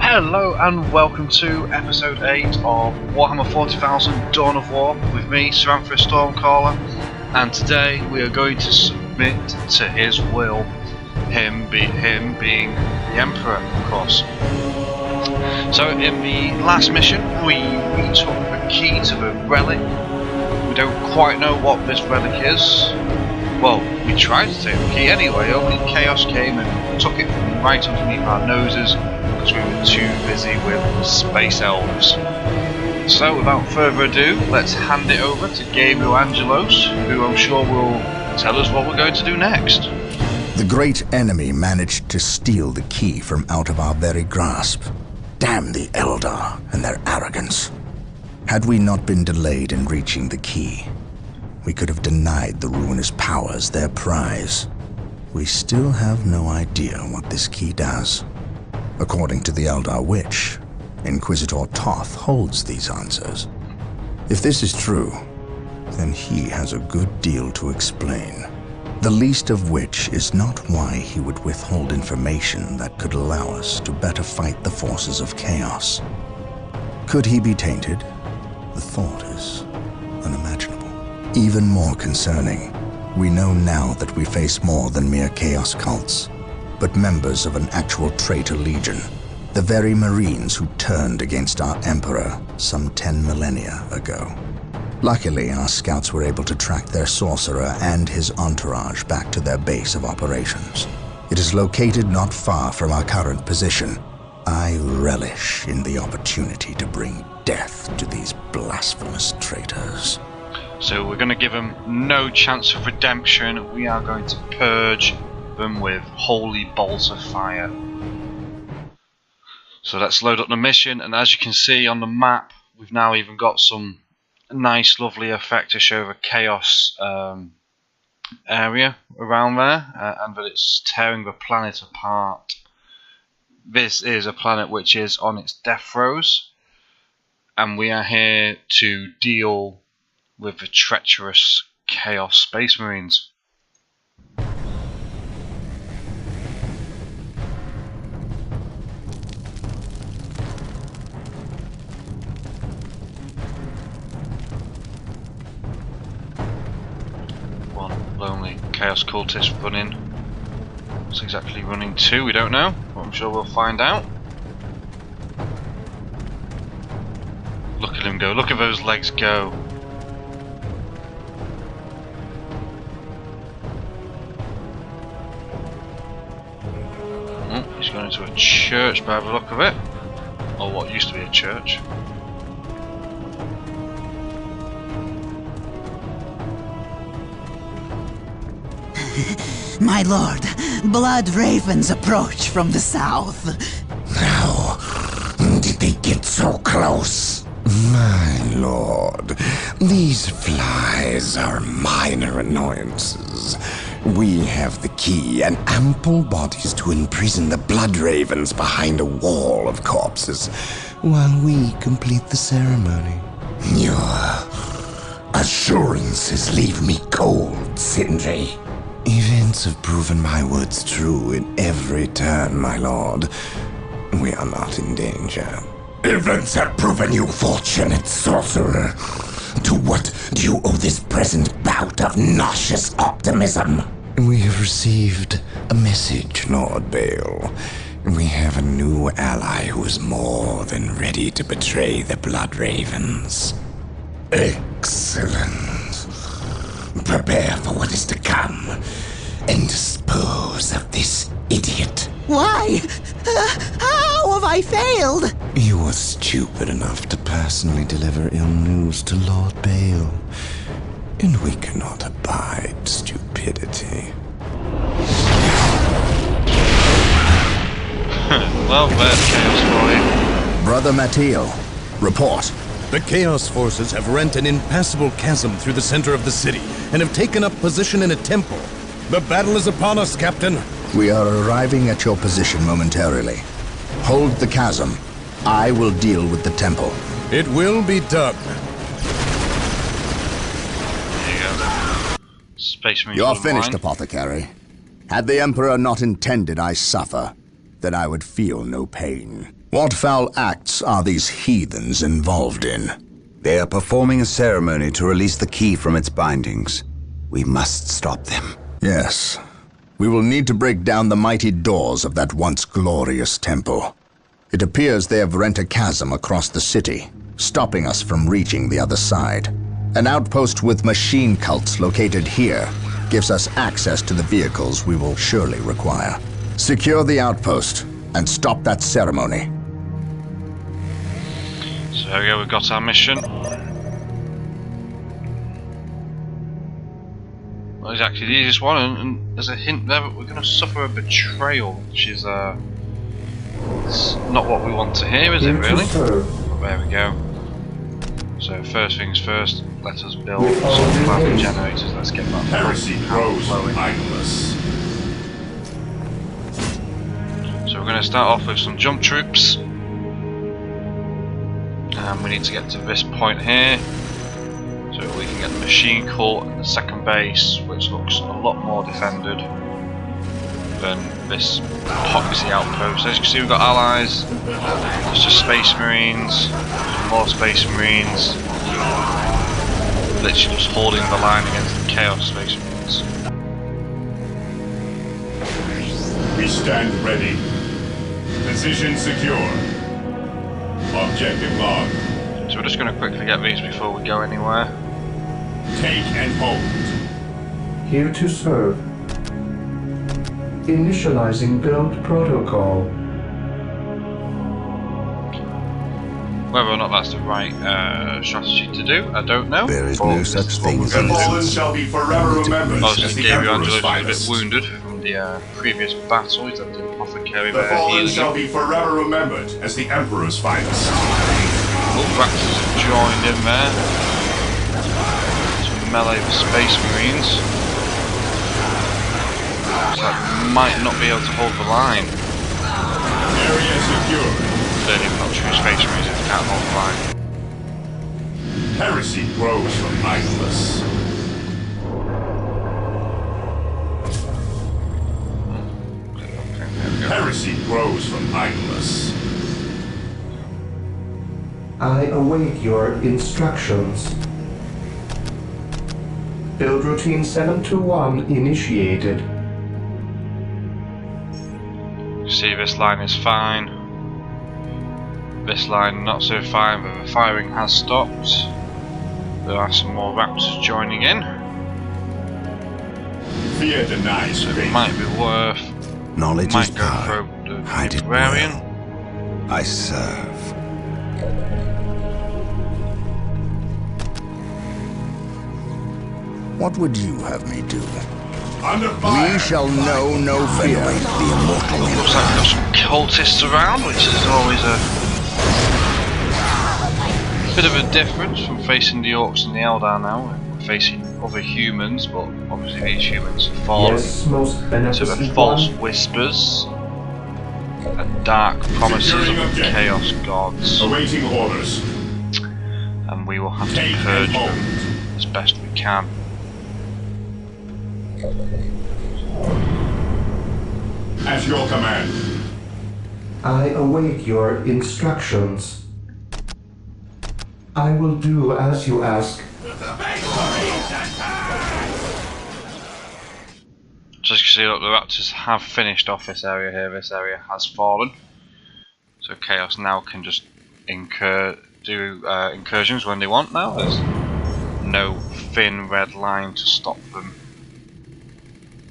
Hello and welcome to episode 8 of Warhammer 40,000 Dawn of War with me, Sir Anthony Stormcaller, and today we are going to submit to his will, him being the Emperor, of course. So in the last mission we took the key to the relic. We don't quite know what this relic is. Well, we tried to take the key anyway, only Chaos came and took it from right underneath our noses because we were too busy with space elves. So without further ado, let's hand it over to Gabriel Angelos, who I'm sure will tell us what we're going to do next. The great enemy managed to steal the key from out of our very grasp. Damn the Eldar and their arrogance. Had we not been delayed in reaching the key, we could have denied the ruinous powers their prize. We still have no idea what this key does. According to the Eldar Witch, Inquisitor Toth holds these answers. If this is true, then he has a good deal to explain. The least of which is not why he would withhold information that could allow us to better fight the forces of chaos. Could he be tainted? The thought is unimaginable. Even more concerning, we know now that we face more than mere chaos cults, but members of an actual traitor legion, the very Marines who turned against our Emperor some 10 millennia ago. Luckily, our scouts were able to track their sorcerer and his entourage back to their base of operations. It is located not far from our current position. I relish in the opportunity to bring death to these blasphemous traitors. So we're going to give them no chance of redemption. We are going to purge them with holy bolts of fire. So let's load up the mission, and as you can see on the map, we've now even got some nice lovely effect to show the chaos area around there, and that it's tearing the planet apart. This is a planet which is on its death throes, and we are here to deal with the treacherous Chaos Space Marines. One lonely Chaos cultist running. What's exactly running to, we don't know, but I'm sure we'll find out. Look at him go, look at those legs go. He's going into a church by the look of it, or what used to be a church. My lord, blood ravens approach from the south. How did they get so close? My lord, these flies are minor annoyances. We have the key and ample bodies to imprison the blood ravens behind a wall of corpses, while we complete the ceremony. Your assurances leave me cold, Sindri. Events have proven my words true in every turn, my lord. We are not in danger. Events have proven you fortunate, sorcerer. To what do you owe this present bout of nauseous optimism? We have received a message, Lord Bale. We have a new ally who is more than ready to betray the Blood Ravens. Excellent. Prepare for what is to come, and dispose of this idiot. Why? How have I failed? You were stupid enough to personally deliver ill news to Lord Bale, and we cannot abide stupidity. Well, there's chaos for you. Brother Matteo, report. The Chaos forces have rent an impassable chasm through the center of the city and have taken up position in a temple. The battle is upon us, Captain. We are arriving at your position momentarily. Hold the chasm. I will deal with the temple. It will be done. There you go. Space Marines. You're finished, Apothecary. Had the Emperor not intended I suffer, then I would feel no pain. What foul acts are these heathens involved in? They are performing a ceremony to release the key from its bindings. We must stop them. Yes. We will need to break down the mighty doors of that once glorious temple. It appears they have rent a chasm across the city, stopping us from reaching the other side. An outpost with machine cults located here gives us access to the vehicles we will surely require. Secure the outpost and stop that ceremony. So here we go, we've got our mission. Well, it's actually the easiest one, and there's a hint there that we're going to suffer a betrayal, which is it's not what we want to hear, is it really? There we go. So first things first, let us build some plasma generators. Let's get that Heresy grows from flowing. Angelos. So we're going to start off with some jump troops. And we need to get to this point here, so we can get the machine cult at the second base, which looks a lot more defended than this poxy outpost. As you can see, we've got allies. It's just space marines, more space marines, literally just holding the line against the chaos space marines. We stand ready. Position secure. Objective log. So we're just going to quickly get these before we go anywhere. Take and hold. Here to serve. Initializing build protocol. Whether or not that's the right strategy to do, I don't know. There is but no this such is what thing we're as going an to do. Fallen shall be forever remembered I was as just the gave you Emperor's Angelos, who's a bit finest. wounded from the previous battle. He's had the apothecary The there fallen healing shall him. be forever remembered as the Emperor's finest. Oh, Raptors have joined in there. Some melee for Space Marines. So that might not be able to hold the line. Area secured. They're even not true Space Marines if they can't hold the line. Heresy grows from Angelos. Okay, there we go. Heresy grows from Angelos. I await your instructions. Build routine 721 initiated. See, this line is fine. This line not so fine, but the firing has stopped. There are some more Raptors joining in. Fear denies So it faith. might be worth. Knowledge Might is go power. for the Hide it librarian. well. I serve. What would you have me do? Under fire. We shall know no fear. Venerate the immortal Looks like we've got some cultists around, which is always a bit of a difference from facing the Orcs and the Eldar now. We're facing other humans, but obviously these humans have fallen Yes, most to the beneficent false one. whispers and dark promises of Securing the objective. Chaos Gods, Awaiting orders. and we will have to Take purge and hold. them as best we can. At your command. I await your instructions. I will do as you ask. So as you can see, look, the Raptors have finished off this area here. This area has fallen, so Chaos now can just do incursions when they want. Now there's no thin red line to stop them.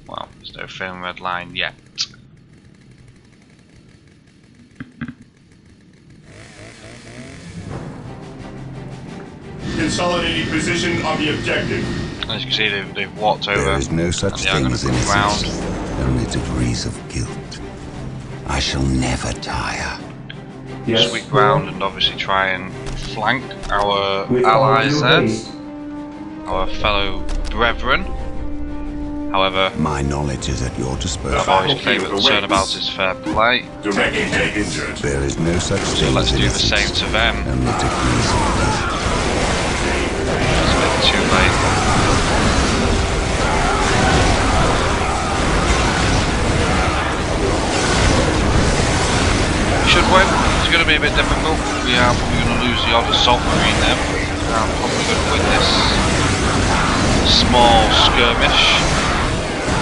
Well, there's no thin red line yet. Consolidating position on the objective. As you can see, they've walked over. There is no such and they are thing going as to come innocence, round. only degrees of guilt. I shall never tire. Yes, Sweep round and obviously try and flank our with all allies due there, haste. our fellow brethren. However, My knowledge is at your disposal. I've always claimed that the turnabout is fair play, Directing the injured. There is no such so thing let's as do the same innocence, to them. only degrees of guilt. It's a bit too late. Should win. He's going to going to be a bit difficult. We are probably going to lose the odd assault marine there. I'm probably going to win this small skirmish.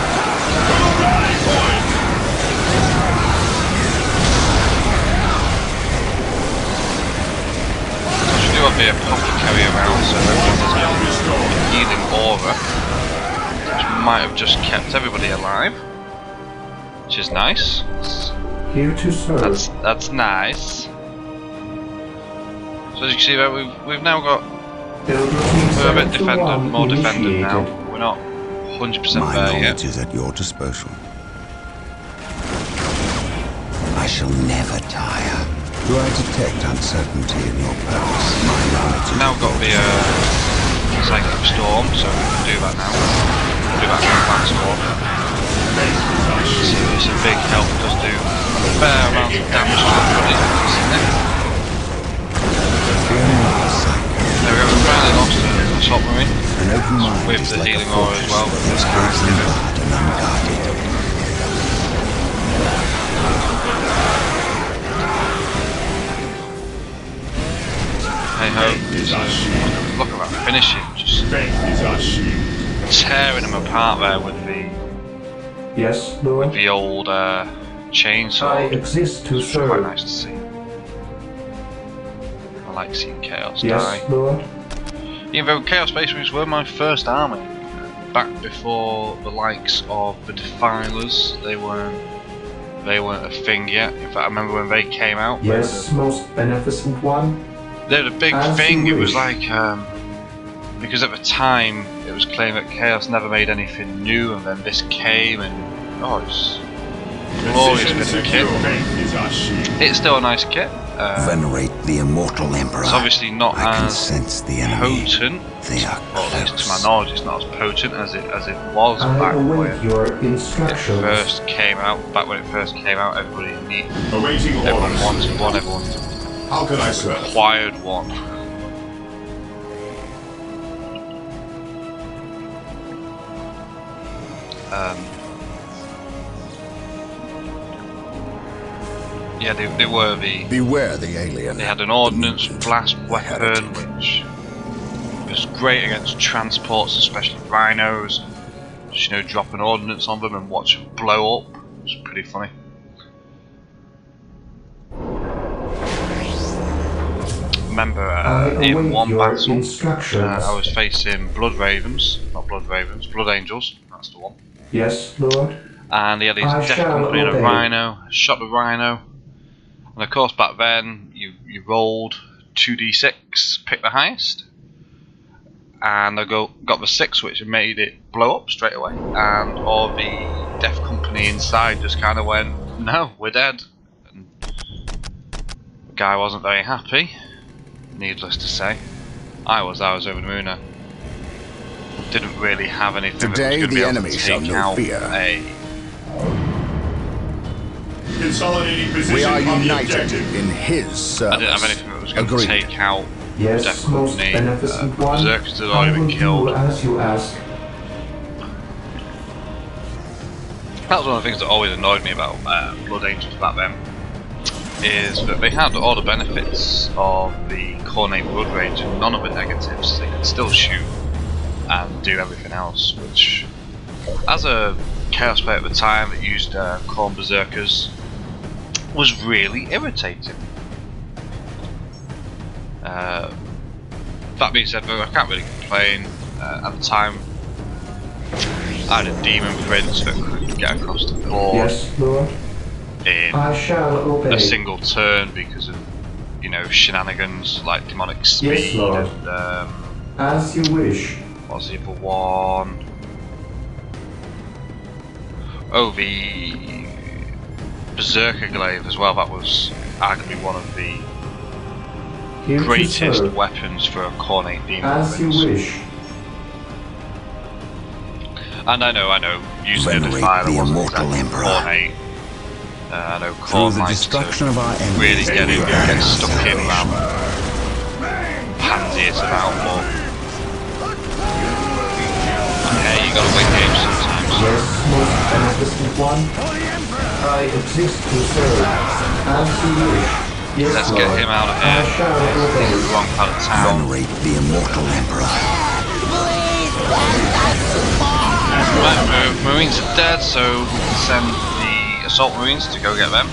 We do have the apothecary around, so everyone's got a healing aura, which might have just kept everybody alive, which is nice. Here to serve. That's nice. So as you can see, we've now got we're a bit more defended now. We're not 100% My there yet. knowledge is at your disposal. I shall never tire. Do I detect uncertainty in your purpose? My knowledge is Now got the psychic storm, so we can do that now. We'll do that combat storm. So it's a big help. It does do a fair amount of damage to everybody. There we go. We've finally lost the assault marine an open mind with is the like a healing aura as well. But fortress this that guy's stands doing guard and unguarded. hey ho. Look at that finishing, just tearing them apart there with Yes, Lord. the old chainsaw. I exist to It's quite serve. nice to see. I like seeing Chaos die. Yes, Lord. Even though Chaos Space Marines were my first army, back before the likes of the Defilers, they weren't a thing yet. In fact, I remember when they came out. Yes, most beneficent one. They're the big As thing. you It was wish. like because at the time it was claimed that Chaos never made anything new, and then this came, and it's glorious bit of kit. It's still a nice kit. Venerate the immortal emperor. It's obviously not I can as sense the enemy. potent, They are or at least to my close. knowledge, it's not as potent as it was I back await when your it instructions. first came out. Back when it first came out, everybody needed, Awaiting everyone orders. wanted one, everyone How can I serve? required one. Yeah, they were the. Beware the alien. They had an ordnance blast weapon, which was great against transports, especially rhinos. Just, drop an ordnance on them and watch them blow up. It's pretty funny. Remember, in await one your battle, instructions. I was facing Blood Ravens, not Blood Ravens, Blood Angels. That's the one. Yes, Lord. And he had his I death shall company and a obey. rhino. Shot the rhino. And of course, back then, you rolled 2d6, picked the highest, and I got the 6, which made it blow up straight away. And all the death company inside just kind of went, "No, we're dead." And the guy wasn't very happy. Needless to say, I was over the moon. I didn't really have anything Today that was the going to enemy be able to shall take know out fear. Consolidating position We are on the united objective. in his I service. didn't have anything that was going to Agreed. take out Yes, Death most Company. beneficent one. Berserkers had I already will been killed. do as you ask. That was one of the things that always annoyed me about Blood Angels back then, is that they had all the benefits of the Cornate Blood Rage and none of the negatives. They could still shoot and do everything else, which, as a Chaos player at the time that used Khorne Berserkers, was really irritating. That being said, though, I can't really complain. At the time, I had a Demon Prince that could get across the board Yes, Lord. in I shall obey. a single turn because of, shenanigans like Demonic Speed Lord. and As you wish. what's the other one? Oh, the Berserker Glaive as well. That was arguably one of the Here to greatest serve. weapons for a Cornate Demon As you Prince. wish. And I know, using a Venerate Defiler the wasn't immortal exactly emperor. Cornate. I know Through Khorne the likes destruction to of our enemies, really get we in, earn get stuck in salvation. around pansy it about, but yeah, you gotta win games sometimes. Yes, most beneficent one. I exist to serve. As you wish. Yes, Let's Lord. get him out of I here. shall He's in obey. the wrong part of town. Venerate the immortal emperor. Right, Marines are dead, so we can send the assault Marines to go get them.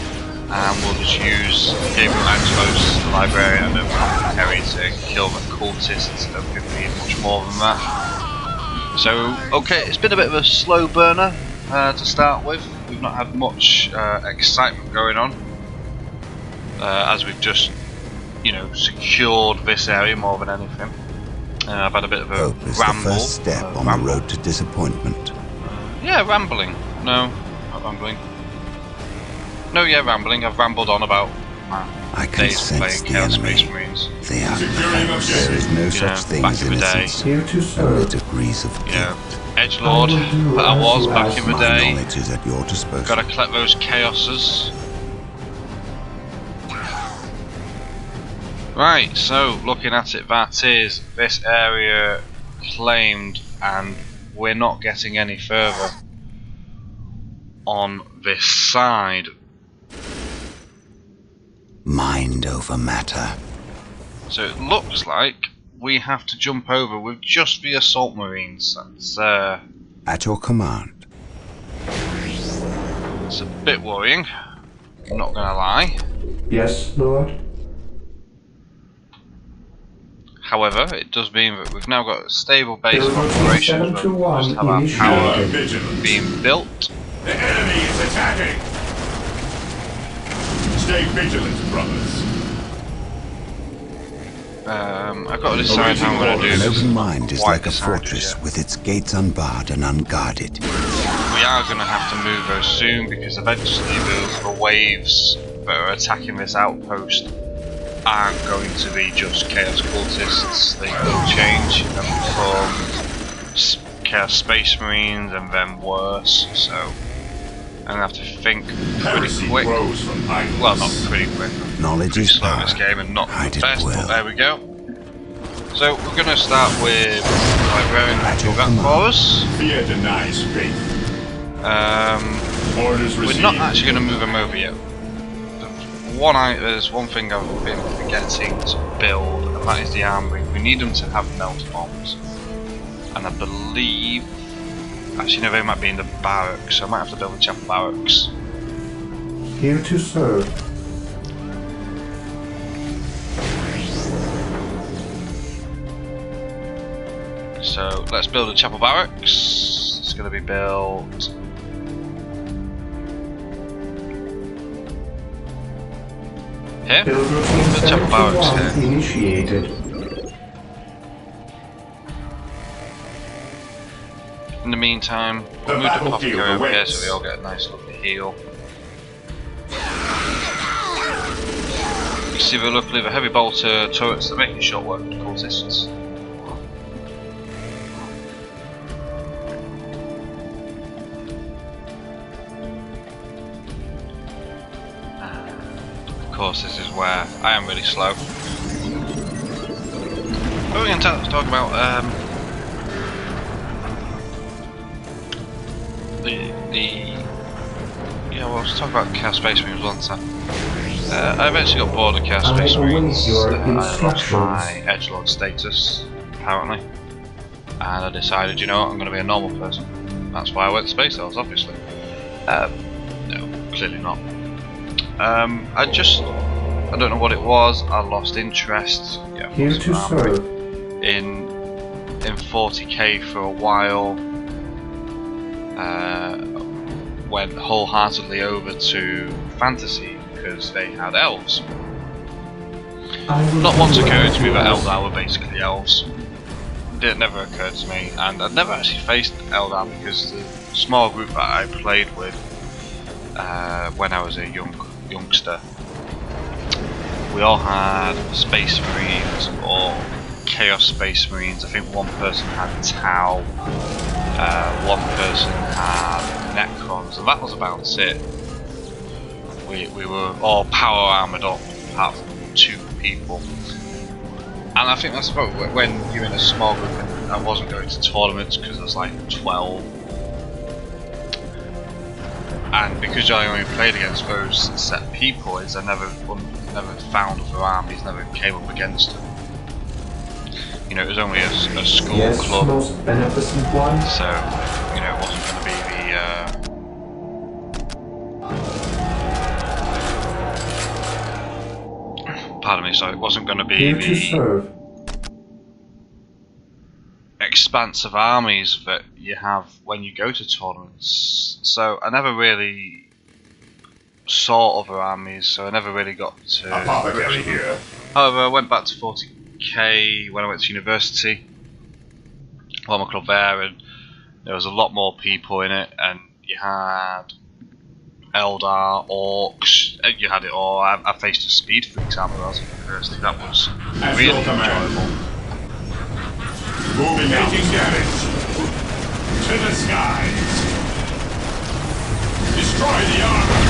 And we'll just use Gabriel Angelos, the librarian, and the commentary to kill the cultists. I don't think we need much more than that. So, okay, it's been a bit of a slow burner to start with. We've not had much excitement going on, as we've just, you know, secured this area more than anything. I've had a bit of a Hope is ramble. the first step on the road to disappointment. Yeah, rambling. No, not rambling. No, yeah, rambling. I've rambled on about I can days sense playing the Chaos enemy. Space Marines. They are Securing there objective. is no You such know, thing back as in the day. innocence. Here to Only serve. degrees of You know, guilt. edgelord that I was back in the My day. knowledge is at your disposal. Gotta collect those chaoses. Right, so looking at it, that is this area claimed, and we're not getting any further on this side. Mind over matter. So it looks like we have to jump over with just the assault marines. That's At your command. it's a bit worrying, I'm not gonna lie. Yes, Lord. However, it does mean that we've now got a stable base of Building operations where we 721 just have our initiated. power Vigilance. being built. The enemy is attacking. Stay vigilant, brothers. I've got to decide how I'm going to do An this. open mind is Quite like a decided fortress yet. with its gates unbarred and unguarded. We are going to have to move those soon because eventually the waves that are attacking this outpost aren't going to be just Chaos Cultists. They will change and become Chaos Space Marines and then worse. So I'm going to have to think pretty Heresy quick. grows from idleness. Well, not pretty quick. Knowledge Pretty is slow in power. this game and not Hide the it best, but well. there we go. So we're going to start with Librarian At your do that command. for us. Fear denies faith. Orders We're received. not actually going to move them over yet. There's one thing I've been forgetting to build, and that is the armory. We need them to have melt bombs. And I believe... Actually no, they might be in the barracks, so I might have to build the chapel barracks. Here to serve. So let's build a chapel barracks. It's going to be built... Here? Build routine The chapel barracks 721 here. initiated. In the meantime, The we'll move the battlefield apothecary over here awaits. so we all get a nice lovely heal. You see luckily the heavy bolter turrets that make short work with cultists. Of course, this is where I am really slow. But we're going to talk about let's talk about Chaos Space Marines once. I eventually got bored of Chaos I Space await Marines. your I lost instructions. my edgelord status, apparently, and I decided, you know what, I'm going to be a normal person. That's why I went to Space Elves, obviously. No, clearly not. I don't know what it was. I lost interest. Yeah, Here to serve. in 40k for a while. Went wholeheartedly over to fantasy because they had elves. I will Not once do occurred as to me you that ask. Eldar were basically elves. It never occurred to me, and I'd never actually faced Eldar because the small group that I played with when I was a youngster, we all had Space Marines or Chaos Space Marines. I think one person had Tau, one person had Necrons, and that was about it. We were all power armoured up, apart from 2 people. And I think that's about when you're in a small group, and I wasn't going to tournaments because I was like 12. And because I only played against those set people, I never never found other armies, never came up against them. You know, it was only a school Yes, club, most beneficent one. so you know, it wasn't going to be the pardon me, so it wasn't going to be Here to the serve. expanse of armies that you have when you go to tournaments. So I never really saw other armies, so I never really got to. Apothecary here. However, I went back to 40k when I went to university. Well, my club there, and there was a lot more people in it, and you had Eldar, Orcs, you had it all. I faced a Speed Freaks army when I was at university. That was As really your command. enjoyable. Moving making damage. To the skies. Destroy the armor.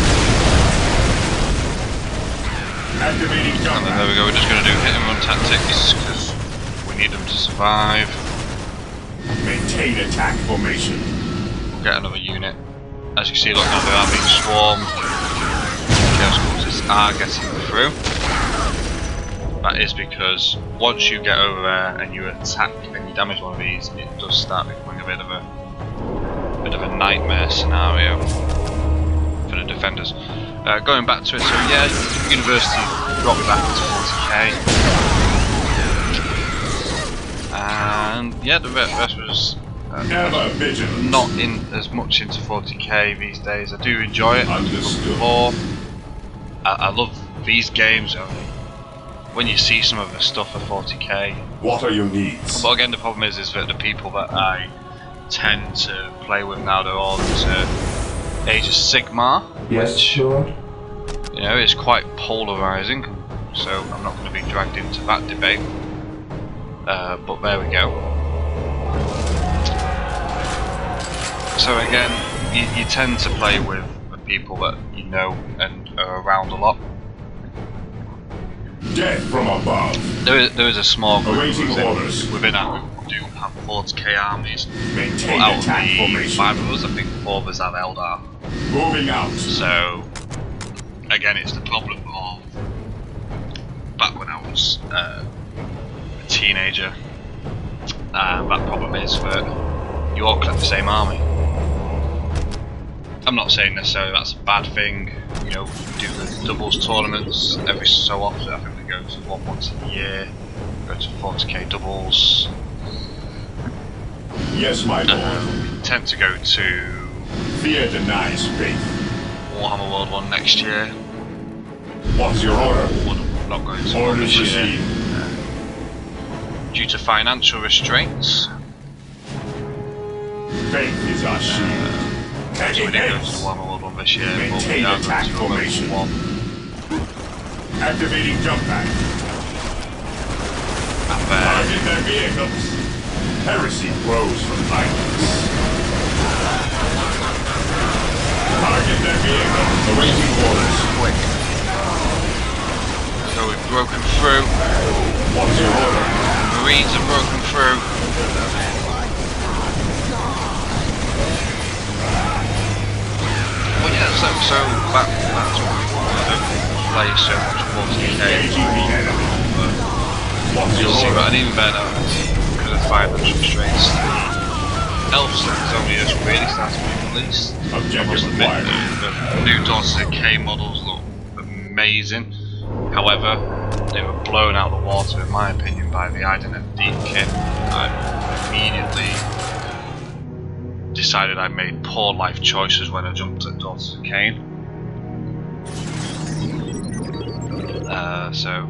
Activating And jump. then there we go, we're just going to do hit and run tactics because we need them to survive. Maintain attack formation. We'll get another unit. As you see, look, now they are being swarmed. Chaos Cultists are getting through. That is because once you get over there and you attack and you damage one of these, it does start becoming a bit of a nightmare scenario for the defenders. Going back to it, so yeah, university brought me back into 40k, and yeah, the rest was Ever vigilant. not in as much into 40k these days. I do enjoy it. Understood. I love these games. When you see some of the stuff for 40k, What are your needs? but again, the problem is that the people that I tend to play with now, they're all into Age of Sigmar. Yes, which, Lord. you know, is quite polarizing, so I'm not going to be dragged into that debate. But there we go. So again, you tend to play with the people that you know and are around a lot. Death from above. There is a small group Awaiting orders. within our group who do have 40k armies. But Maintain out of attack the formation. 5 of us, I think 4 of us have Eldar. Moving out. So again, it's the problem of back when I was a teenager. That problem is that you all collect the same army. I'm not saying necessarily that's a bad thing. You know, we do the doubles tournaments every so often. I think we go to one once a year. Go to 40k doubles. Yes, my lord. We tend to go to Fear denies faith. Warhammer World 1 next year. What's your order? We're not going to one Orders this year. received. Due to financial restraints. Faith is our shield. So we Taking didn't go to hits. Warhammer World 1 this year, but we Maintain are attack going to formation. World 1. Activating jump pack. And then Target their vehicles. Heresy grows from violence. Target their vehicles. Awaiting orders. quick. So we've broken through. What's your order? Marines have broken through. Well, yeah, so that's what I don't play so much 40k. Engaging the enemy. What's You'll your see order? that, and even better because of financial restraints. Elf stuff has only just really started being released. I Objective must admit, acquired. the new Daughters of K models look amazing. However, they were blown out of the water, in my opinion, by the Identity kit. I immediately decided I made poor life choices when I jumped at Daughters of Cain. So,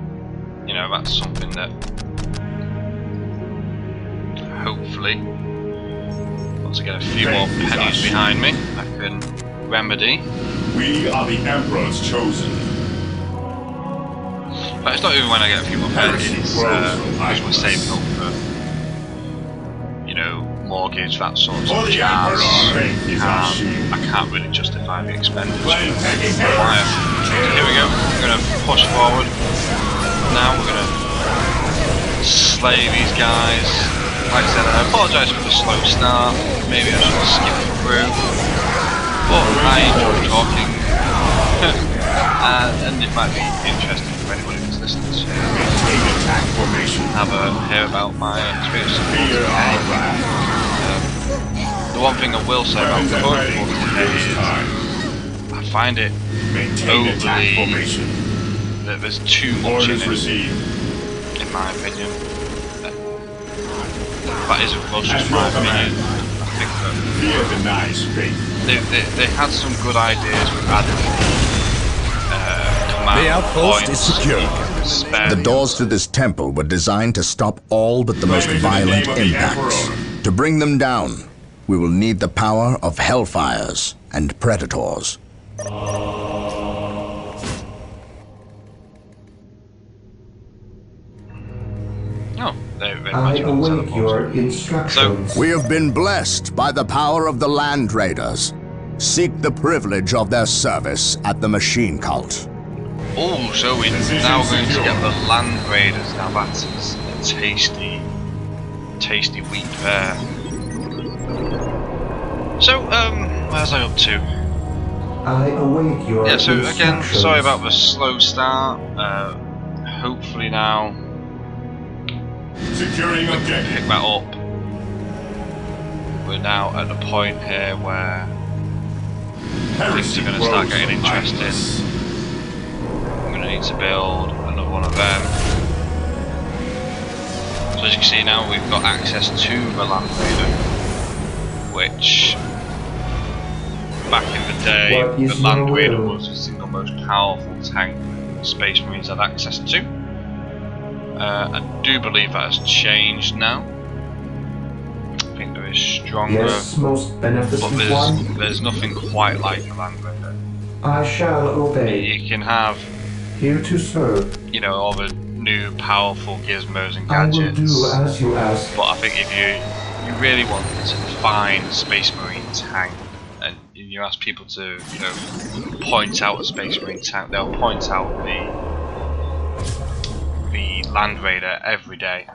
you know, that's something that hopefully, once I get a few more pennies behind me, I can remedy. We are the Emperor's chosen. But it's not even when I get a few more pennies, it's because we're saving up for, you know, mortgage, that sort of For the jazz. Emperor, faith is our shield. I can't really justify the expenditure Play taking required. Here we go, we're going to push forward. Now we're going to slay these guys. Like I said, I apologise for the slow start. Maybe I should have skipped through. But I enjoy talking. And it might be interesting listening to Maintain attack formation. hear about my experience of Fear 40k. our wrath. The one thing I will say about Weapons at current ready. 40k It is is time. I find it Maintain attack overly formation. that there's too much in Orders it, received. in my opinion. That isn't close At to your my command. opinion. I think that Fear denies faith. they had some good ideas with adding command The outpost points. is secure. The doors to this temple were designed to stop all but the most Claim it in the violent name of the impacts. Emperor. To bring them down, we will need the power of hellfires and predators. No, they I await your instructions. We have been blessed by the power of the Land Raiders. Seek the privilege of their service at the machine cult. Oh, so we're Position now going to secure. get the Land Raiders. Now that is a tasty wheat there. So, where's I up to? I await your Yeah, so again, instructions. sorry about the slow start. Hopefully now Securing pick objective. that up. We're now at the point here where things are going to start getting interesting. I'm going to need to build another one of them. So as you can see now, we've got access to the Land Raider, which back in the day, What the is Land your Raider will? was the single most powerful tank Space Marines had access to. I do believe that has changed now. I think there is stronger, Yes, most but beneficent one. there's nothing quite like the Land Raider. I shall obey. You can have, Here to serve. you know, all the new powerful gizmos and I will gadgets. do as you ask. But I think if you really want to find a Space Marine tank, and you ask people to, you know, point out a Space Marine tank, they'll point out the Land Raider every day.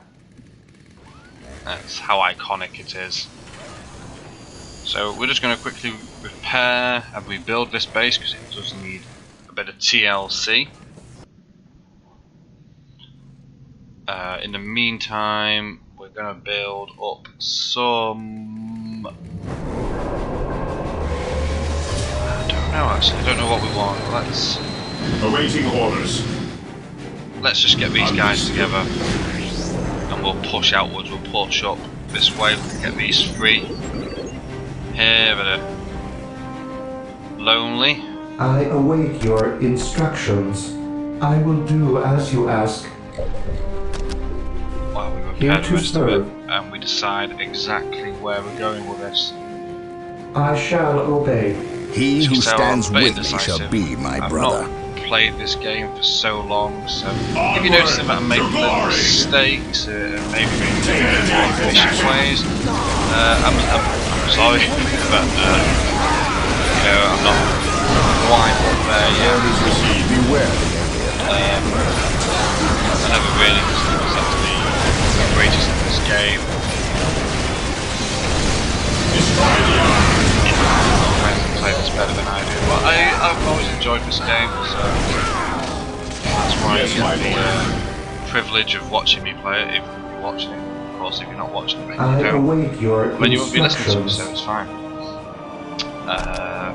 That's how iconic it is. So we're just going to quickly repair and rebuild this base because it does need a bit of TLC. In the meantime, we're going to build up some... I don't know actually, I don't know what we want. Awaiting orders. Let's just get these guys together and we'll push outwards, we'll push up this way, we'll get these three here that are lonely. I await your instructions. I will do as you ask. While we Here repair the to rest of it serve. and we decide exactly where we're going with this. I shall obey. He who So stands I'm very with me shall indecisive. be my I've brother. not played this game for so long, so if Onward you notice that I'm making to little glory. mistakes, maybe Maintain in attack more efficient ways, I'm sorry, but you know, I'm not quite up there yet. Orders received. Beware. I never really considered myself to be the greatest in this game. Destroy the army. Friends that play this better than I do, but I've always enjoyed this game, so that's why Yes, you my get the lord. privilege of watching me play it if you're watching it. Of course, if you're not watching it, then I you don't. await your Then you won't be listening to me, instructions. so it's fine.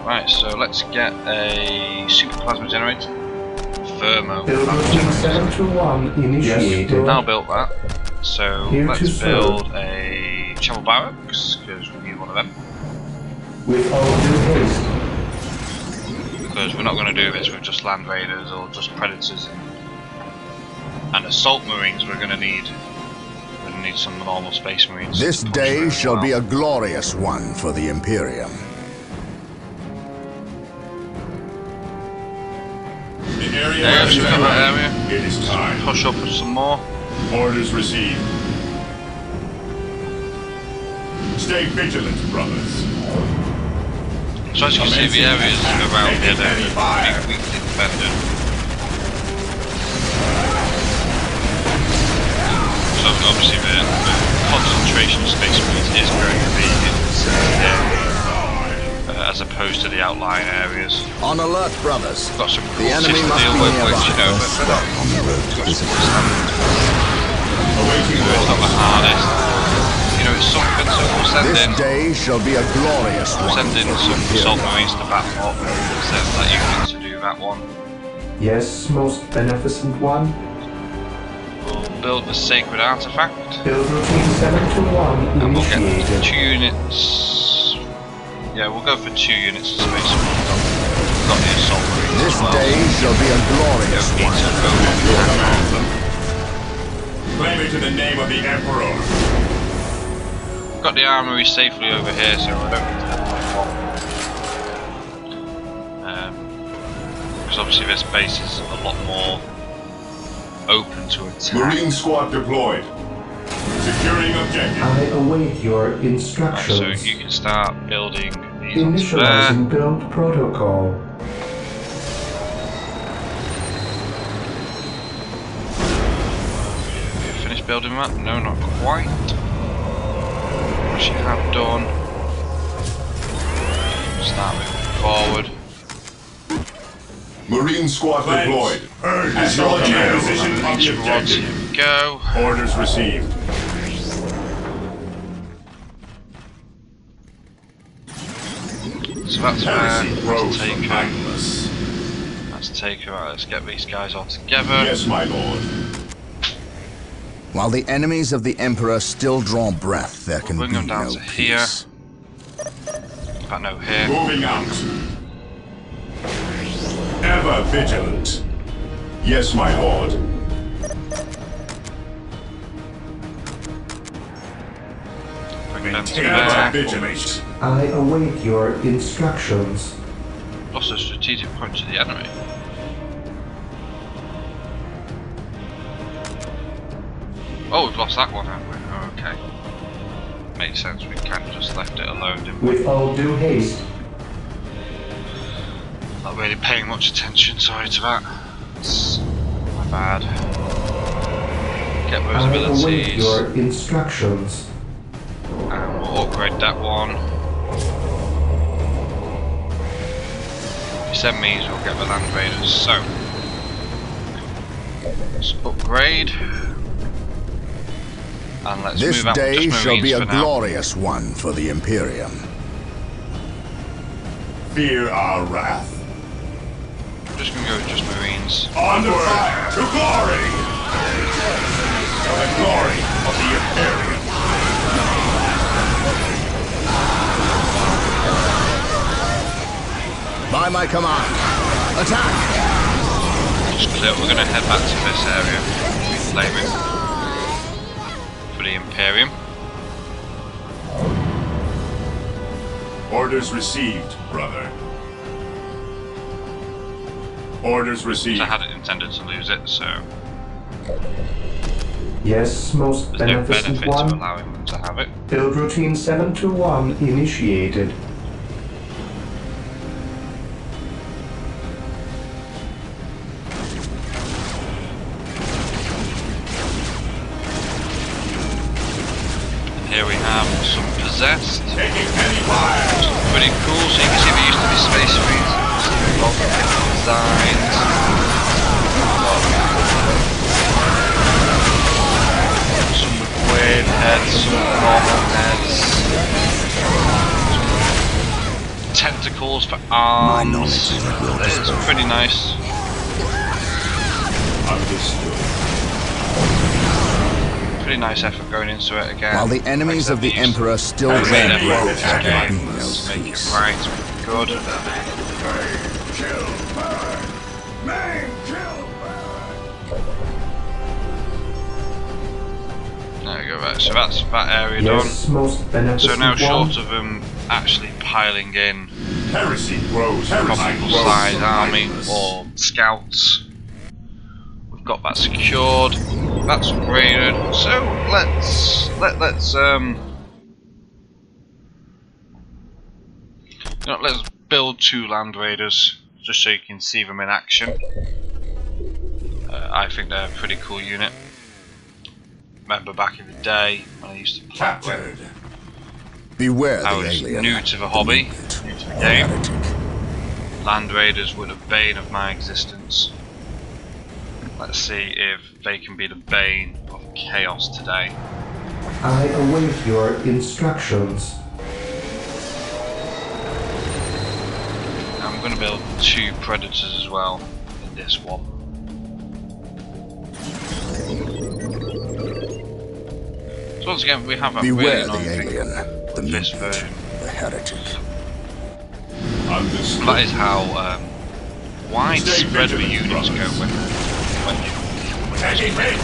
Right, so let's get a super plasma generator. Thermo Building plasma generator. 721 initiated. Now built that. So Here to let's serve. build a travel barracks because we need one of them. With all due haste. Because we're not going to do this with just land raiders or just predators and assault marines. We're going to need some normal space marines. This to push day really shall well. be a glorious one for the Imperium. The area Yeah, is so we got that area. It is time. Push up with some more. Orders received. Stay vigilant, brothers. So as you can see, the areas around here they're weakly defended. So obviously the concentration of space marines is going to be in this area. as opposed to the outlying areas. On alert, brothers. Got some The cool enemy to must deal be with, nearby. which, you know, but On the road to it's visit. not the hardest. You know, it's something, so we'll send This in, day shall be a glorious one. send in for the some Imperium. assault marines to battle up, send that unit to do that one. Yes, most beneficent one. We'll build the sacred artifact, Build routine 721 and we'll get initiated. 2 units. Yeah, we'll go for 2 units of space. We've got the assault marines This as well. day shall be a glorious Don't need one. to go and attack them. Claim it to the name of the Emperor. We've got the armory safely over here, so I don't need to have my fault. Because obviously this base is a lot more open to attack. Marine squad deployed. Securing objective. I await your Right, instructions. so you can start building these onto there. Initializing build protocol. Have you finished building that? No, not quite. What you have done. Start moving forward. Marine squad deployed. At your command position on the Here objective. we go. Orders received. So that's Heresy where grows let's take from her. Angelos. Let's take her out. Let's get these guys all together. Yes, my lord. While the enemies of the Emperor still draw breath, there can bring be them down no to here. peace. In fact, no, here. Moving out. Ever vigilant. Yes, my lord. Bring them to Ever there. vigilant. I await your instructions. Lost a strategic point to the enemy. Oh, we've lost that one, haven't we? Oh, okay. Makes sense, we kind of just left it alone, didn't we? With all due haste. Not really paying much attention, sorry to that. It's my bad. Get those I await abilities. your instructions. And we'll upgrade that one. If you send me, we'll get the land raiders. So, let's upgrade. And let's This move out with day just shall be Marines a for now. glorious one for the Imperium. Fear our wrath. I'm just gonna go with just Marines. Under fire to glory! For the glory of the Imperium. By my command, attack! Just clear. We're gonna head back to this area. Reclaim it for the Imperium. Orders received, brother. Orders received. I hadn't intended to lose it, so Yes, most there's no beneficent benefit to one. allowing them to have it. Build routine 721 initiated. Here we have some possessed. Taking heavy fire. Pretty cool, so you can see there used to be space marines. We've got different designs. Some with weird heads, some with normal heads. Some tentacles for arms. knowledge is at your It's disposal. pretty nice. Understood. Pretty nice effort going into it again. While the enemies Like I of the said, we used Emperor still to draw great effort breath, in this there can game. be no Let's make it peace. right, good. There we go, right, so that's that area Yes, most done. beneficent So now one. short of them actually piling in Heresy grows. comparable size army or scouts, we've got that secured, that's upgraded, so let's build 2 land raiders just so you can see them in action. I think they're a pretty cool unit. Remember back in the day when I used to play Captured. Beware I the was alien. new to the hobby, mutant, new to the the game. heretic. Land Raiders were the bane of my existence. Let's see if they can be the bane of chaos today. I await your instructions. I'm going to build 2 predators as well in this one. So once again, we have a really Beware annoying the thing alien, the with this mutant, version. the heretic. Understood. That is how widespread the vigilant, units go brothers. when you Taking me!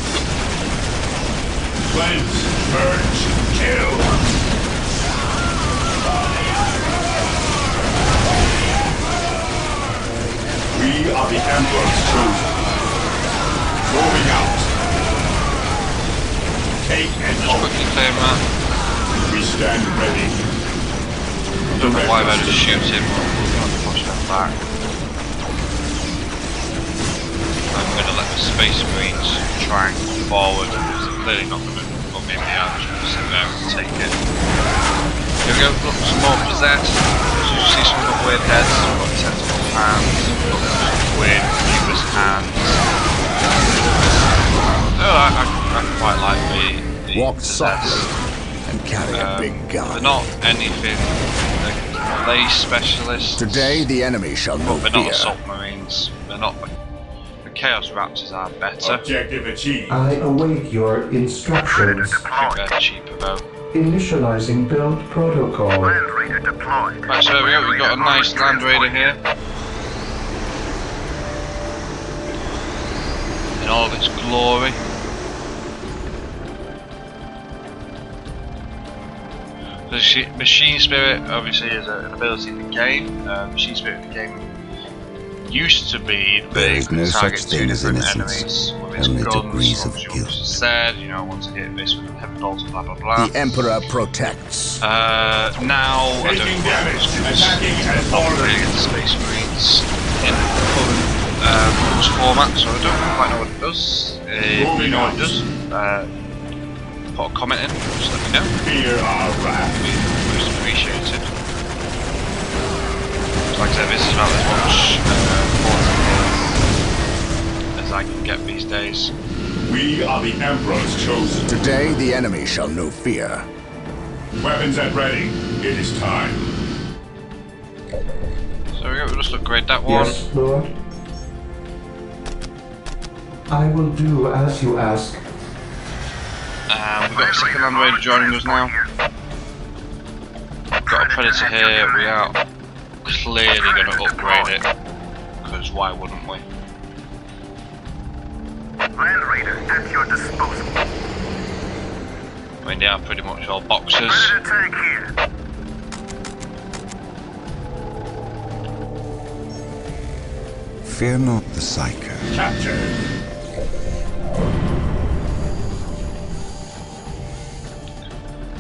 Cleanse, purge, kill! We are the Emperor's chosen. Moving out. Take and just hold. quickly clear him out. We stand ready. I don't know why I just shoot him or push them back. I'm going to let the Space Marines try and come forward because they're clearly not going to put me in the air. I'm just going to sit there and take it. Here we go, look, some more possessed. So you see some of the weird heads, we've got tentacle hands, look at some weird cubist hands. Oh, I quite like the Walk possessed. softly and carry a big gun. They're not anything, they're melee specialists. Today the enemy shall know They're not fear. assault marines. They're not. The Chaos Raptors are better. Objective achieved. I await your instructions. I think they're cheaper though. Initializing build protocol. Right, so there we go. We've got a nice Land Raider here. In all of its glory. The Machine Spirit obviously is an ability in the game. Machine Spirit in the game used to be There they is could no target such 2 thing as different innocence, enemies with its only guns. degrees of Obviously, guilt. what was said, you know, I want to hit this with a heavy bolt, blah blah blah. The Emperor protects. Now I don't Taking think damage. Attacking as really ordered. against Space Marines in the current rules format, so I don't quite know what it does. If you know what it does, put a comment in, just let me know. Fear our wrath. It'd be most appreciated. Like I said, this is about as much as I can get these days. We are the Emperor's chosen. Today the enemy shall know fear. Weapons at ready. It is time. So we will just upgrade that one. Yes, Lord. I will do as you ask. We've got a second Land Raider joining us now. We've got a Predator here, we are clearly going to upgrade it, because why wouldn't we? Land Raider at your disposal. I mean, they are pretty much all boxers. Predator tank here. Fear not the Psycho. Captured.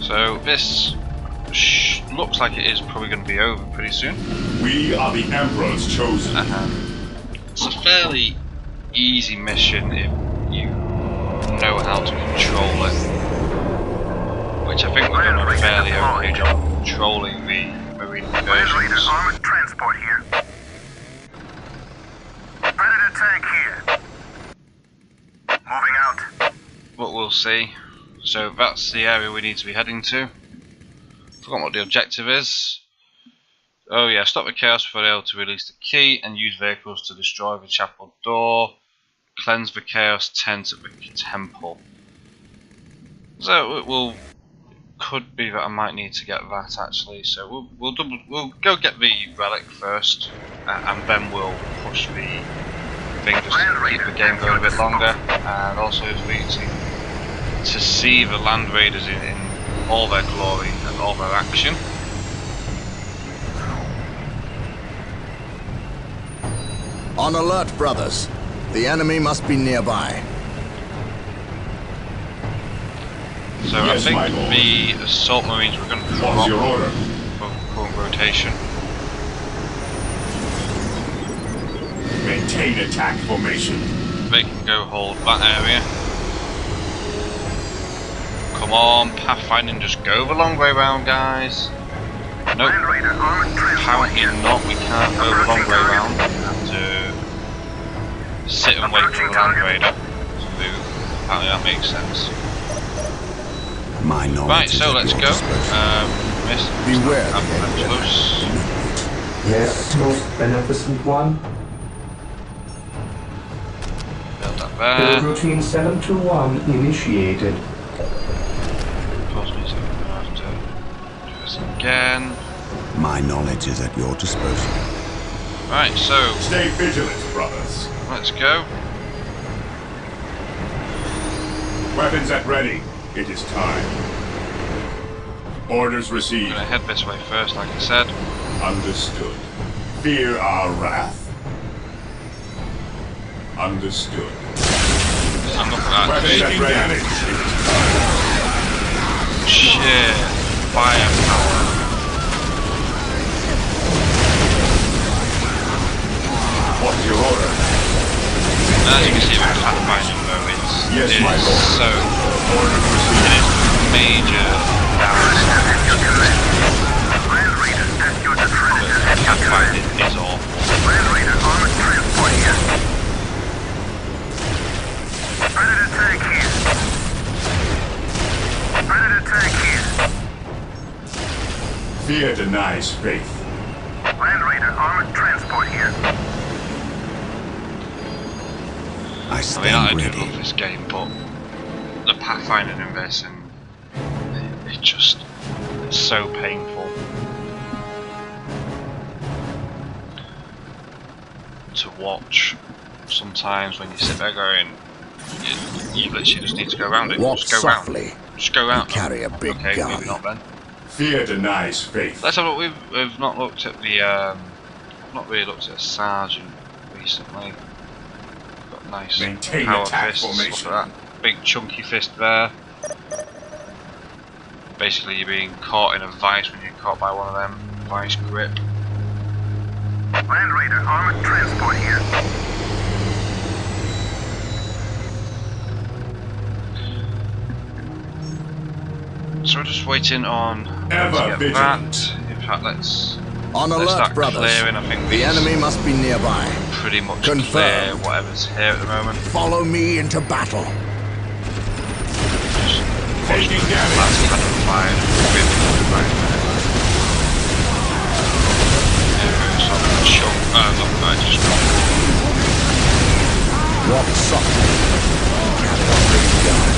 So this looks like it is probably going to be over pretty soon. We are the Emperor's chosen. It's a fairly easy mission if you know how to control it, which I think we've done a fairly okay job of controlling the marine Land Raider versions. armored transport here. Predator tank here. Moving out. But we'll see. So that's the area we need to be heading to. Forgot what the objective is. Oh yeah, stop the chaos before they're able to release the key and use vehicles to destroy the chapel door. Cleanse the chaos tent at the temple. So it will could be that I might need to get that actually. So we'll go get the relic first, and then we'll push the thing just to keep the game going a bit longer, and also for you to see the Land Raiders in all their glory and all their action. On alert, brothers. The enemy must be nearby. So Yes, I think my lord. the assault marines were going to What's drop your order? for current rotation. Maintain attack formation. They can go hold that area. Come on, pathfinding, just go the long way round, guys. Nope. Apparently not, we can't go the long way round. We have to sit and wait for the Land Raider to move. Apparently that makes sense. My knowledge Right, so is at let's your go. disposal. Beware. Yes, most beneficent one. Build up Build there. routine 721 initiated. Pause me a second, I'm gonna have to do this again. My knowledge is at your disposal. Right, so Stay vigilant, brothers. let's go. Weapons at ready. It is time. Orders I'm received. gonna head this way first, like I said. Understood. Fear our wrath. Understood. I'm looking at Weapons at ready. that. Sheer firepower. What's your order? And as you can see with pathfinding though, Yes, it my is lord. so Orders received. it is major downside. Pathfinding is awful. Predator tank here. Predator tank here. Fear denies faith. Land Raider armored transport here. I I mean, I stand do ready. love this game, but the pathfinding in this, and it's so painful to watch. Sometimes when you sit there going, you literally just need to go around it. Walk Just go softly. round. Just go round. You carry a big okay, gun. maybe not then. Fear denies faith. Let's have a look. We've not looked at the not really looked at a sergeant recently. Got nice Maintain power attack fists. Look formation. at that big chunky fist there. Basically, you're being caught in a vice when you're caught by one of them. Vice grip. Land Raider armored transport here. So we're just waiting on Ever to get vigilant. that. In fact, let's On start alert, brothers. clearing. I think The these enemy must be nearby. pretty much Confirmed. clear whatever's here at the moment. Follow me into battle. Taking damage. That's kind of fine. Walk softly. Carry a big gun.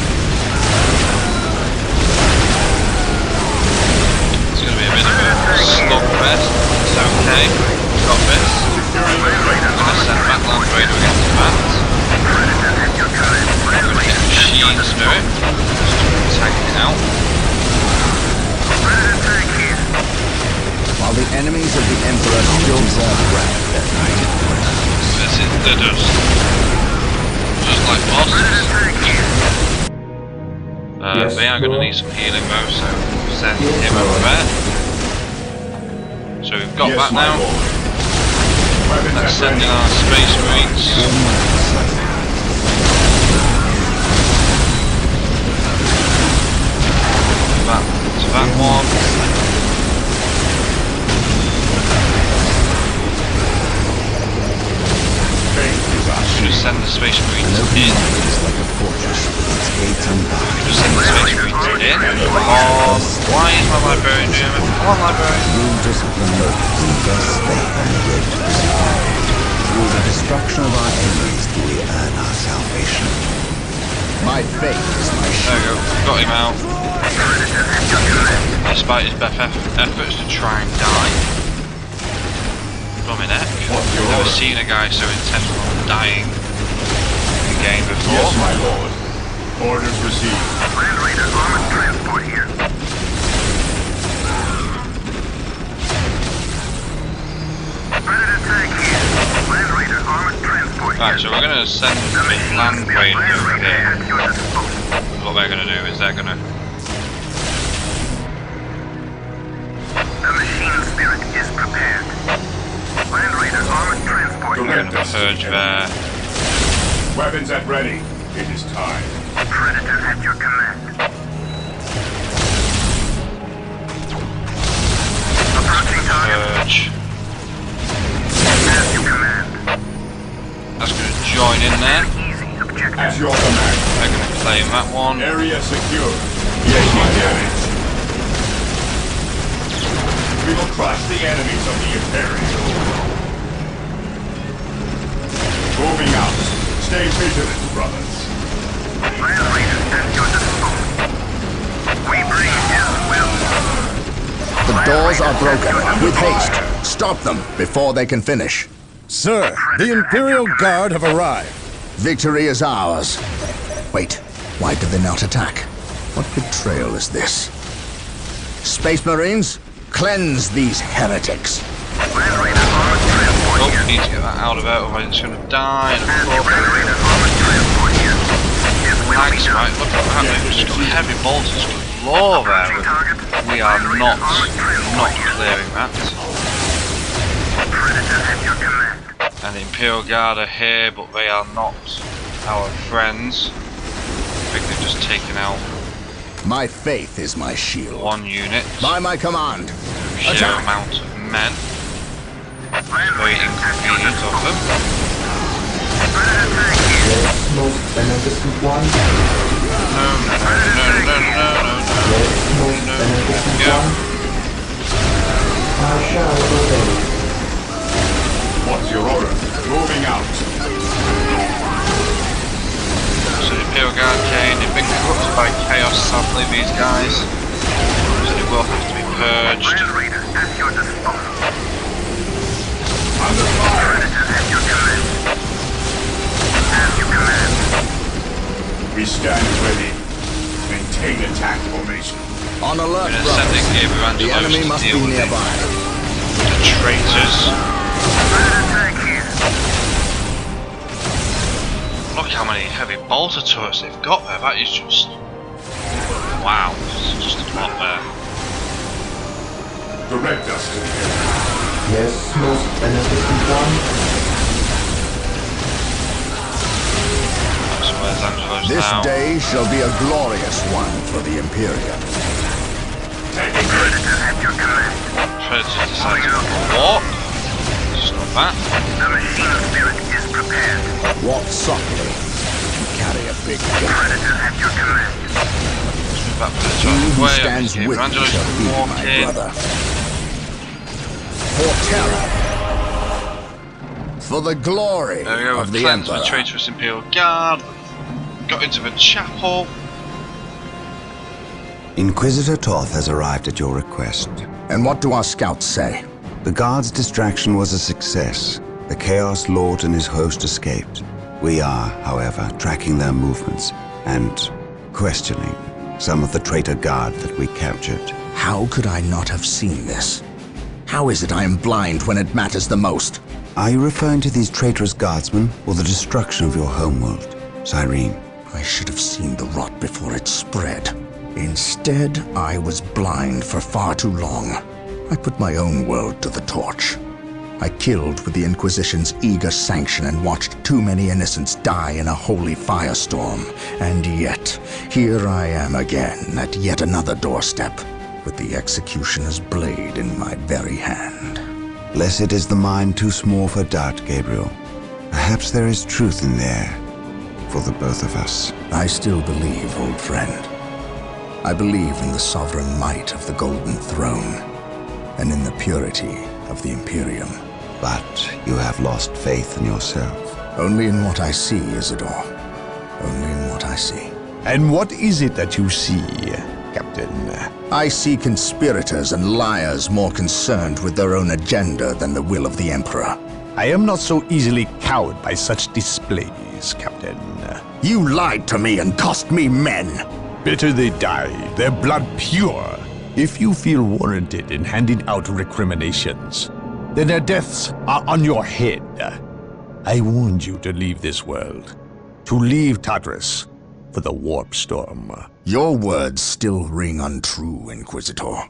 It's going to be a bit of a slugfest. It's okay. We've got this. Securing the I'm going to send back Land Raider against that. I'm going to get Machine Spirit. Just tagging it out. While the enemies of the Emperor still draw breath, They're just like bosses. Yes, They are going to Lord. need some healing though, so send him over there. So we've got Yes, that my now. lord. Weapons Let's at send in ready. our Space Marines. To that one. Faith is our Should just send the Space Marines in. it's like a fortress with its gates unbarred. Just send the Space Marines in. Oh, why is my librarian doing it? Come on, librarian. Through discipline, we best faith and the road to security. Through the destruction of our enemies do we earn our salvation. My faith is my There we go. Got him out. Despite his best efforts to try and die. From an neck. Never seen a guy so intent on dying in a game before. Yes, my lord. Orders received. Land Raider armored transport here. Predator tank here. Land Raider armored transport here. Right, so we're going to send the Land Raider over here. at your disposal. What they're going to do is they're going to... The machine spirit is prepared. Land Raider armored transport They're going here. to purge there. Weapons at ready. It is time. Predator at your command. purge. As you command. That's going to join in there. Easy objective. At your command. They're going to claim that one. Area secure. Taking damage. We will crush the enemies of the Imperium. Moving out. Stay vigilant, brothers. Land Raider at your disposal. We bring his will. The doors are broken. With haste. Stop them before they can finish. Sir, the Imperial Guard have arrived. Victory is ours. Wait, why did they not attack? What betrayal is this? Space Marines, cleanse these heretics. Land Raider armored transport Oh, here. we need to get that out of it, otherwise it's going to die. And Land Raider armored transport here. His will be thanks, done. right? Look at that. We've just got heavy bolters galore there. We are not clearing that. Predator at your command. And the Imperial Guard are here, but they are not our friends. I think they've just taken out My faith is my shield. one unit. By my command. Sheer Attack! amount of men. Land Very Raider at your inconvenient of them. Predator tank here. Yes, most beneficent one. No, no, no, no, no, no, no, Yes, most no, beneficent yeah. one. I shall obey. What's your order? Moving out. So the Imperial Guard came, they've been corrupted by chaos, sadly, these guys. So they will have to be purged. Land Raider at your disposal. Under fire. Predator at your command. As you command. We stand ready. Maintain attack formation. On alert, We're going to send in brothers. Gabriel The Angelos enemy to must deal be with nearby. the traitors. Predator tank here. Look how many heavy bolter turrets they've got there. That is just... wow. It's just a lot there. Direct us to the area. Yes, most beneficent one. So where's Angelos This now? day shall be a glorious one for the Imperium. Taking it. Predator at your command. Predators decided to walk. Stop that. The machine spirit is prepared. Walk softly. You carry a big gun. Predator at your command. Let's move that Predator He out of the who way. stands Gabriel with me Angelos shall can be walk my in. brother. For terror. For the glory There we go, of we've the cleansed the Emperor. traitorous Imperial Guard. Got into the chapel. Inquisitor Toth has arrived at your request. And what do our scouts say? The guard's distraction was a success. The Chaos Lord and his host escaped. We are, however, tracking their movements and questioning some of the traitor guard that we captured. How could I not have seen this? How is it I am blind when it matters the most? Are you referring to these traitorous guardsmen or the destruction of your homeworld, Cyrene? I should have seen the rot before it spread. Instead, I was blind for far too long. I put my own world to the torch. I killed with the Inquisition's eager sanction and watched too many innocents die in a holy firestorm. And yet, here I am again at yet another doorstep, with the executioner's blade in my very hand. Blessed is the mind too small for doubt, Gabriel. Perhaps there is truth in there for the both of us. I still believe, old friend. I believe in the sovereign might of the Golden Throne, and in the purity of the Imperium. But you have lost faith in yourself. Only in what I see, Isidore. Only in what I see. And what is it that you see, Captain? I see conspirators and liars more concerned with their own agenda than the will of the Emperor. I am not so easily cowed by such displays, Captain. You lied to me and cost me men! Better they die, their blood pure. If you feel warranted in handing out recriminations, then their deaths are on your head. I warned you to leave this world, to leave Tartarus for the warp storm. Your words still ring untrue, Inquisitor.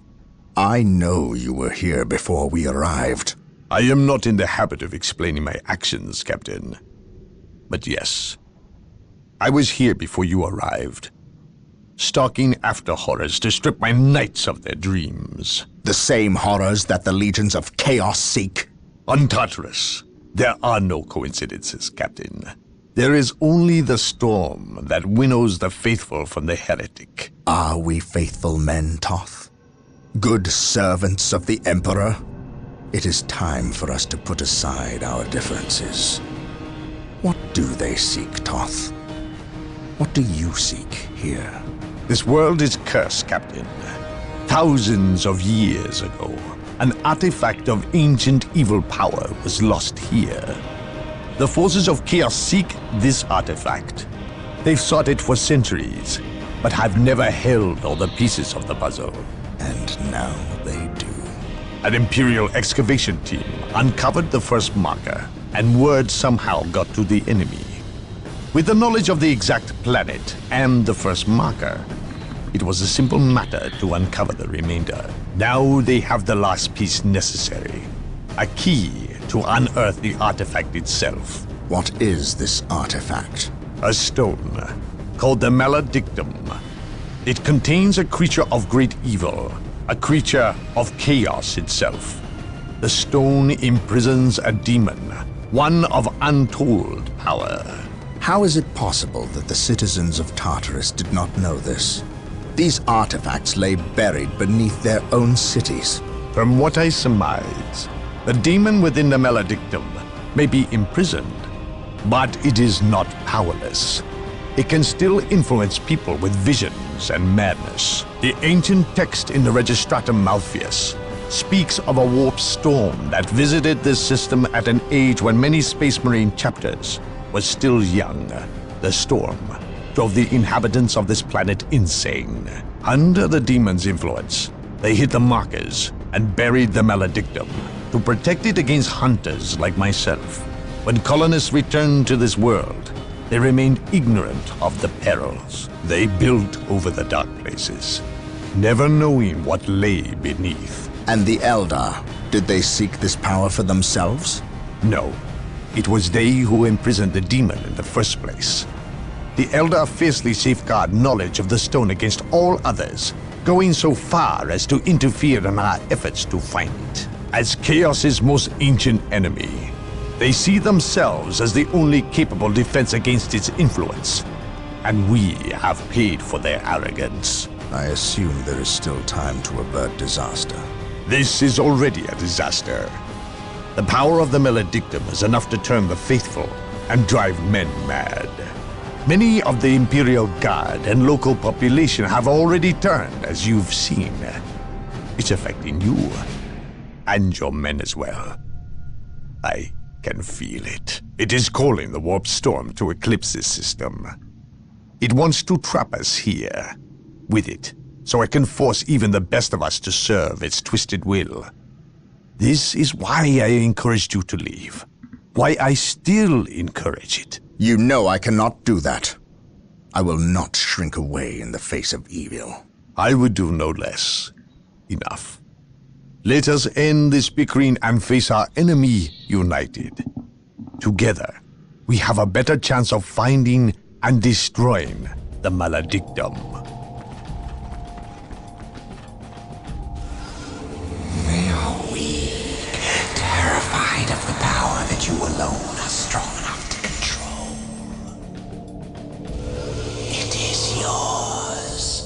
I know you were here before we arrived. I am not in the habit of explaining my actions, Captain. But yes, I was here before you arrived. stalking after horrors to strip my knights of their dreams. The same horrors that the legions of chaos seek. On Tartarus, there are no coincidences, Captain. There is only the storm that winnows the faithful from the heretic. Are we faithful men, Toth? Good servants of the Emperor? It is time for us to put aside our differences. What do they seek, Toth? What do you seek here? This world is cursed, Captain. Thousands of years ago, an artifact of ancient evil power was lost here. The forces of chaos seek this artifact. They've sought it for centuries, but have never held all the pieces of the puzzle. And now they do. An Imperial excavation team uncovered the first marker, and word somehow got to the enemy. With the knowledge of the exact planet and the first marker, it was a simple matter to uncover the remainder. Now they have the last piece necessary. A key to unearth the artifact itself. What is this artifact? A stone, called the Maledictum. It contains a creature of great evil, a creature of chaos itself. The stone imprisons a demon, one of untold power. How is it possible that the citizens of Tartarus did not know this? These artifacts lay buried beneath their own cities. From what I surmise, the demon within the Maledictum may be imprisoned, but it is not powerless. It can still influence people with visions and madness. The ancient text in the Registratum Malpheus speaks of a warp storm that visited this system at an age when many Space Marine chapters was still young. The storm drove the inhabitants of this planet insane. Under the demon's influence, they hit the markers and buried the Maledictum to protect it against hunters like myself. When colonists returned to this world, they remained ignorant of the perils. They built over the dark places, never knowing what lay beneath. And the Eldar, did they seek this power for themselves? No. It was they who imprisoned the demon in the first place. The Eldar fiercely safeguard knowledge of the stone against all others, going so far as to interfere in our efforts to find it. As Chaos's most ancient enemy, they see themselves as the only capable defense against its influence, and we have paid for their arrogance. I assume there is still time to avert disaster. This is already a disaster. The power of the Maledictum is enough to turn the faithful and drive men mad. Many of the Imperial Guard and local population have already turned, as you've seen. It's affecting you, and your men as well. I can feel it. It is calling the warp storm to eclipse this system. It wants to trap us here, with it, so it can force even the best of us to serve its twisted will. This is why I encouraged you to leave. Why I still encourage it. You know I cannot do that. I will not shrink away in the face of evil. I would do no less. Enough. Let us end this bickering and face our enemy united. Together, we have a better chance of finding and destroying the Maledictum. They are weak, terrified of the power that you alone are strong enough to control. It is yours.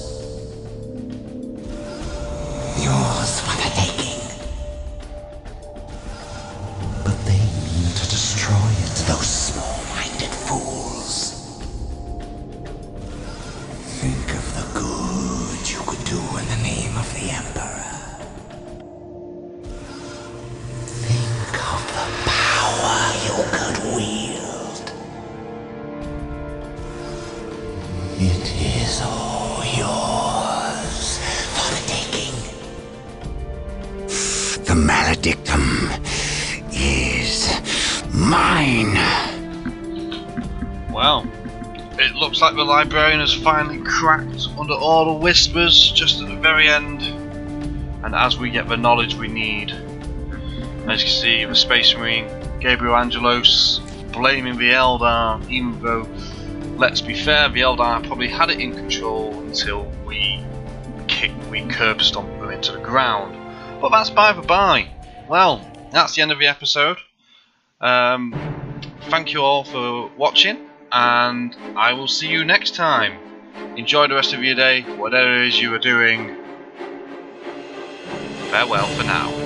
Yours for the taking. But they mean to destroy it, those small-minded fools. Think of the good you could do in the name of the Emperor. Think of the power you could wield. It is all yours for the taking. The Maledictum is mine. Well, it looks like the librarian has finally cracked under all the whispers just at the very end. And as we get the knowledge we need, as you see, the Space Marine Gabriel Angelos blaming the Eldar, even though let's be fair, the Eldar probably had it in control until we curb stomped them into the ground. But that's by the by. Well, that's the end of the episode. Thank you all for watching, and I will see you next time. Enjoy the rest of your day, whatever it is you are doing. Farewell for now.